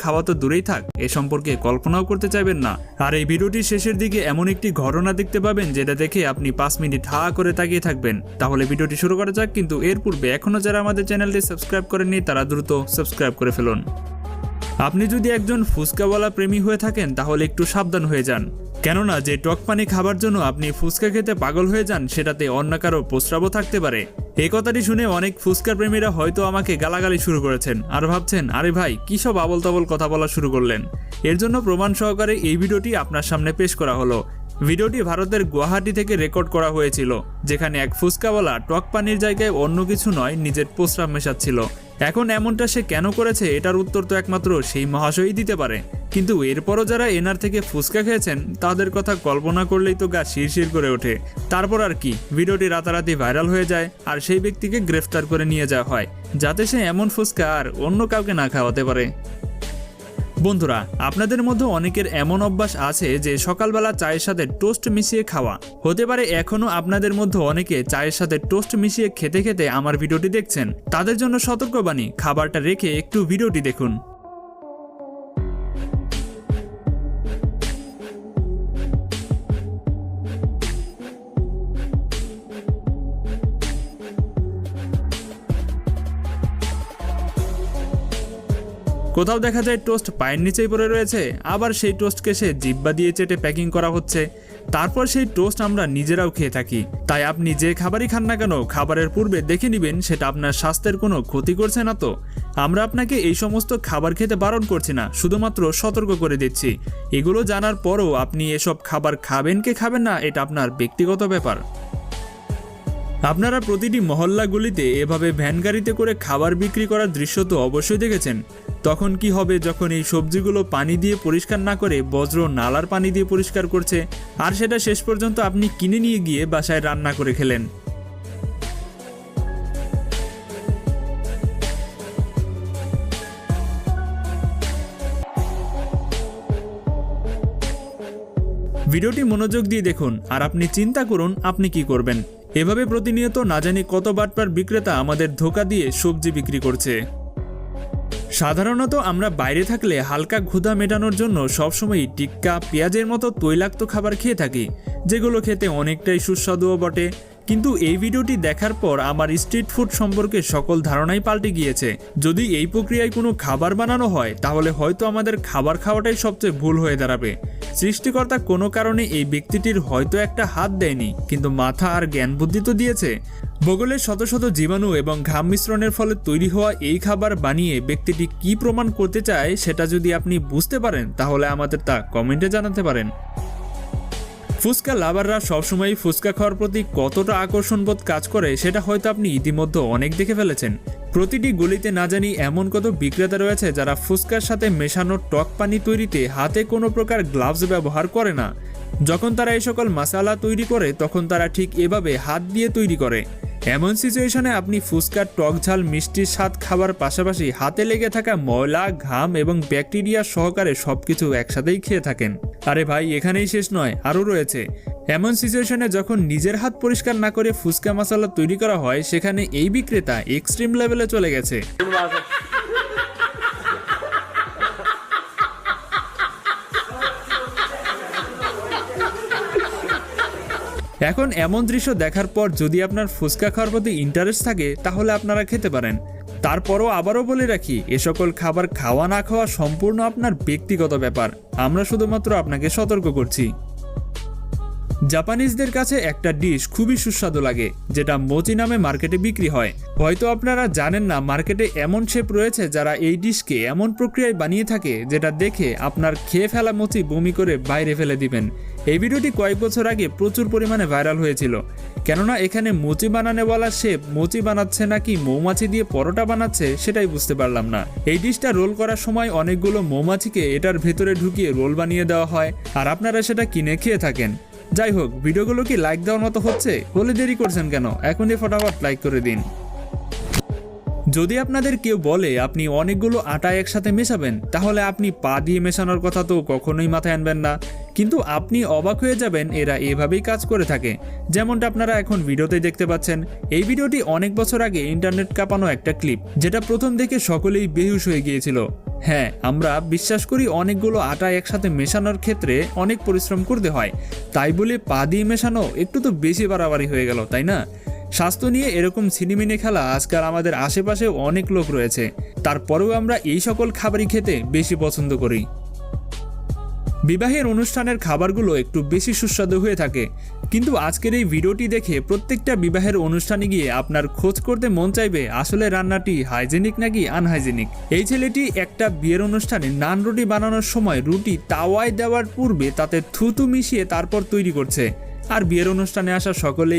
খাওয়া তো দূরেই থাক, এ সম্পর্কে কল্পনাও করতে চাইবেন না। আর এই ভিডিওটির শেষের দিকে এমন একটি ঘটনা দেখতে পাবেন যেটা দেখে আপনি 5 মিনিট হা করে তাকিয়ে থাকবেন। তাহলে ভিডিওটি শুরু করা যাক, কিন্তু এর পূর্বে এখনো যারা আমাদের চ্যানেলটি সাবস্ক্রাইব করেননি তারা দ্রুত সাবস্ক্রাইব করে ফেলুন। আপনি যদি একজন ফুচকাওয়ালা প্রেমী হয়ে থাকেন তাহলে একটু সাবধান হয়ে যান, কেননা যে টক পানি খাবার জন্য আপনি ফুচকা খেতে পাগল হয়ে যান সেটাতে অন্য কারো প্রস্রাবও থাকতে পারে। এই কথাটি শুনে অনেক ফুচকা প্রেমীরা হয়তো আমাকে গালাগালি শুরু করেছেন আর ভাবছেন, আরে ভাই কী সব আবল তাবল কথা বলা শুরু করলেন। এর জন্য প্রমাণ সহকারে এই ভিডিওটি আপনার সামনে পেশ করা হলো। ভিডিওটি ভারতের গুয়াহাটি থেকে রেকর্ড করা হয়েছিল, যেখানে এক ফুচকাওয়ালা টক পানির জায়গায় অন্য কিছু নয় নিজের প্রস্রাব মেশাচ্ছিল। এখন এমনটা সে কেন করেছে এটার উত্তর তো একমাত্র সেই মহাশয়ই দিতে পারে, কিন্তু এরপরও যারা এনার থেকে ফুচকা খেয়েছেন তাদের কথা কল্পনা করলেই তো গা শিরশির করে ওঠে। তারপর আর কি, ভিডিওটি রাতারাতি ভাইরাল হয়ে যায় আর সেই ব্যক্তিকে গ্রেফতার করে নিয়ে যাওয়া হয়, যাতে সে এমন ফুচকা আর অন্য কাউকে না খাওয়াতে পারে। বন্ধুরা, আপনাদের মধ্যে অনেকের এমন অভ্যাস আছে যে সকালবেলা চায়ের সাথে টোস্ট মিশিয়ে খাওয়া। হতে পারে এখনও আপনাদের মধ্যে অনেকে চায়ের সাথে টোস্ট মিশিয়ে খেতে খেতে আমার ভিডিওটি দেখছেন। তাদের জন্য সতর্কবাণী, খাবারটা রেখে একটু ভিডিওটি দেখুন। কোথাও দেখা যায় টোস্ট পায়ের নিচেই পড়ে রয়েছে, আবার সেই টোস্টকে সে জিহ্বা দিয়ে চেটে প্যাকিং করা হচ্ছে, তারপর সেই টোস্ট আমরা নিজেরাও খেয়ে থাকি। তাই আপনি যে খাবারই খান না কেন, খাবারের পূর্বে দেখে নেবেন সেটা আপনার স্বাস্থ্যের কোনো ক্ষতি করছে না তো। আমরা আপনাকে এই সমস্ত খাবার খেতে বারণ করছি না, শুধুমাত্র সতর্ক করে দিচ্ছি। এগুলো জানার পরও আপনি এসব খাবার খাবেন কি খাবেন না এটা আপনার ব্যক্তিগত ব্যাপার। আপনারা প্রতিটি মহল্লাগুলিতে এভাবে ভ্যান গাড়িতে করে খাবার বিক্রি করার দৃশ্য তো অবশ্যই দেখেছেন। তখন কি হবে যখন এই সবজিগুলো পানি দিয়ে পরিষ্কার না করে বজ্র নালার পানি দিয়ে পরিষ্কার করছে, আর সেটা শেষ পর্যন্ত আপনি কিনে নিয়ে গিয়ে বাসায় রান্না করে খেলেন। ভিডিওটি মনোযোগ দিয়ে দেখুন আর আপনি চিন্তা করুন আপনি কি করবেন। এভাবে প্রতিনিয়ত না জানি কত বাটপার বিক্রেতা আমাদের ধোঁকা দিয়ে সবজি বিক্রি করছে। সাধারণত আমরা বাইরে থাকলে হালকা ক্ষুধা মেটানোর জন্য সবসময় টিক্কা, পেঁয়াজের মতো তৈলাক্ত খাবার খেয়ে থাকি, যেগুলো খেতে অনেকটাই সুস্বাদুও বটে। কিন্তু এই ভিডিওটি দেখার পর আমার স্ট্রিট ফুড সম্পর্কে সকল ধারণাই পাল্টে গিয়েছে। যদি এই প্রক্রিয়ায় কোনো খাবার বানানো হয় তাহলে হয়তো আমাদের খাবার খাওয়াটাই সবচেয়ে ভুল হয়ে দাঁড়াবে। সৃষ্টিকর্তা কোনো কারণে এই ব্যক্তিটির হয়তো একটা হাত দেয়নি, কিন্তু মাথা আর জ্ঞান বুদ্ধি তো দিয়েছে। বগলের শত শত জীবাণু এবং ঘাম মিশ্রণের ফলে তৈরি হওয়া এই খাবার বানিয়ে ব্যক্তিটি কি প্রমাণ করতে চায় সেটা যদি আপনি বুঝতে পারেন তাহলে আমাদের তা কমেন্টে জানাতে পারেন। ফুচকা লাভাররা সবসময় ফুচকা খাওয়ার প্রতি কতটা আকর্ষণবোধ কাজ করে সেটা হয়তো আপনি ইতিমধ্যে অনেক দেখে ফেলেছেন। প্রতিটি গলিতে না জানি এমন কত বিক্রেতা রয়েছে যারা ফুচকার সাথে মেশানো টক পানি তৈরিতে হাতে কোনো প্রকার গ্লাভস ব্যবহার করে না। যখন তারা এই সকল মশলা তৈরি করে তখন তারা ঠিক এভাবে হাত দিয়ে তৈরি করে। এমন সিচুয়েশনে আপনি ফুচকার টক ঝাল মিষ্টির স্বাদ খাবার পাশাপাশি হাতে লেগে থাকা ময়লা, ঘাম এবং ব্যাকটেরিয়া সহকারে সবকিছু একসাথেই খেয়ে থাকেন। আরে ভাই, এখানেই শেষ নয়, আরও রয়েছে। এমন সিচুয়েশনে যখন নিজের হাত পরিষ্কার না করে ফুচকা মশলা তৈরি করা হয় সেখানে এই বিক্রেতা এক্সট্রিম লেভেলে চলে গেছে। এখন এমন দৃশ্য দেখার পর যদি আপনার ফুচকা খাওয়ার প্রতি ইন্টারেস্ট থাকে তাহলে আপনারা খেতে পারেন। তারপরও আবারও বলে রাখি, এ সকল খাবার খাওয়া না খাওয়া সম্পূর্ণ আপনার ব্যক্তিগত ব্যাপার। আমরা শুধুমাত্র আপনাকে সতর্ক করছি। জাপানিজদের কাছে একটা ডিশ খুবই সুস্বাদু লাগে, যেটা মোচি নামে মার্কেটে বিক্রি হয়। হয়তো আপনারা জানেন না, মার্কেটে এমন শেফ রয়েছে যারা এই ডিশকে এমন প্রক্রিয়ায় বানিয়ে থাকে যেটা দেখে আপনার খেয়ে ফেলা মোচি বমি করে বাইরে ফেলে দিবেন। এই ভিডিওটি কয়েক বছর আগে প্রচুর পরিমাণে ভাইরাল হয়েছিল, কেননা এখানে মোচি বানানোওয়ালা শেফ মোচি বানাচ্ছে নাকি মৌমাছি দিয়ে পরোটা বানাচ্ছে সেটাই বুঝতে পারলাম না। এই ডিশটা রোল করার সময় অনেকগুলো মৌমাছিকে এটার ভেতরে ঢুকিয়ে রোল বানিয়ে দেওয়া হয়, আর আপনারা সেটা কিনে খেয়ে থাকেন। যাই হোক, ভিডিওগুলো কি লাইক দেওয়ার মতো হচ্ছে? হলে দেরি করছেন কেন? এখনই ফটাফট লাইক করে দিন। যদি আপনাদের কেউ বলে আপনি অনেকগুলো আটা একসাথে মেশাবেন, তাহলে আপনি পা দিয়ে মেশানোর কথা তো কখনোই মাথায় আনবেন না। কিন্তু আপনি অবাক হয়ে যাবেন, এরা এভাবেই কাজ করে থাকে। যেমনটা আপনারা এখন ভিডিওতে দেখতে পাচ্ছেন। এই ভিডিওটি অনেক বছর আগে ইন্টারনেট কাঁপানো একটা ক্লিপ, যেটা প্রথম দেখে সকলেই বেহুশ হয়ে গিয়েছিল। হ্যাঁ, আমরা বিশ্বাস করি অনেকগুলো আটা একসাথে মেশানোর ক্ষেত্রে অনেক পরিশ্রম করতে হয়, তাই বলে পা দিয়ে মেশানো একটু তো বেশি বাড়াবাড়ি হয়ে গেল, তাই না? স্বাস্থ্য নিয়ে এরকম ছিনিমিনি খেলা আজকাল আমাদের আশেপাশে অনেক লোক রয়েছে, তারপরেও আমরা এই সকল খাবারই খেতে বেশি পছন্দ করি। বিবাহের অনুষ্ঠানের খাবারগুলো একটু বেশি সুস্বাদু হয়ে থাকে, কিন্তু আজকের এই ভিডিওটি দেখে প্রত্যেকটা বিবাহের অনুষ্ঠানে গিয়ে আপনার খোঁজ করতে মন চাইবে আসলে রান্নাটি হাইজেনিক নাকি আনহাইজেনিক। এই ছেলেটি একটা বিয়ের অনুষ্ঠানে নান রুটি বানানোর সময় রুটি তাওয়ায় দেওয়ার পূর্বে তাতে থুতু মিশিয়ে তারপর তৈরি করছে, আর বিয়ের অনুষ্ঠানে আসা সকলেই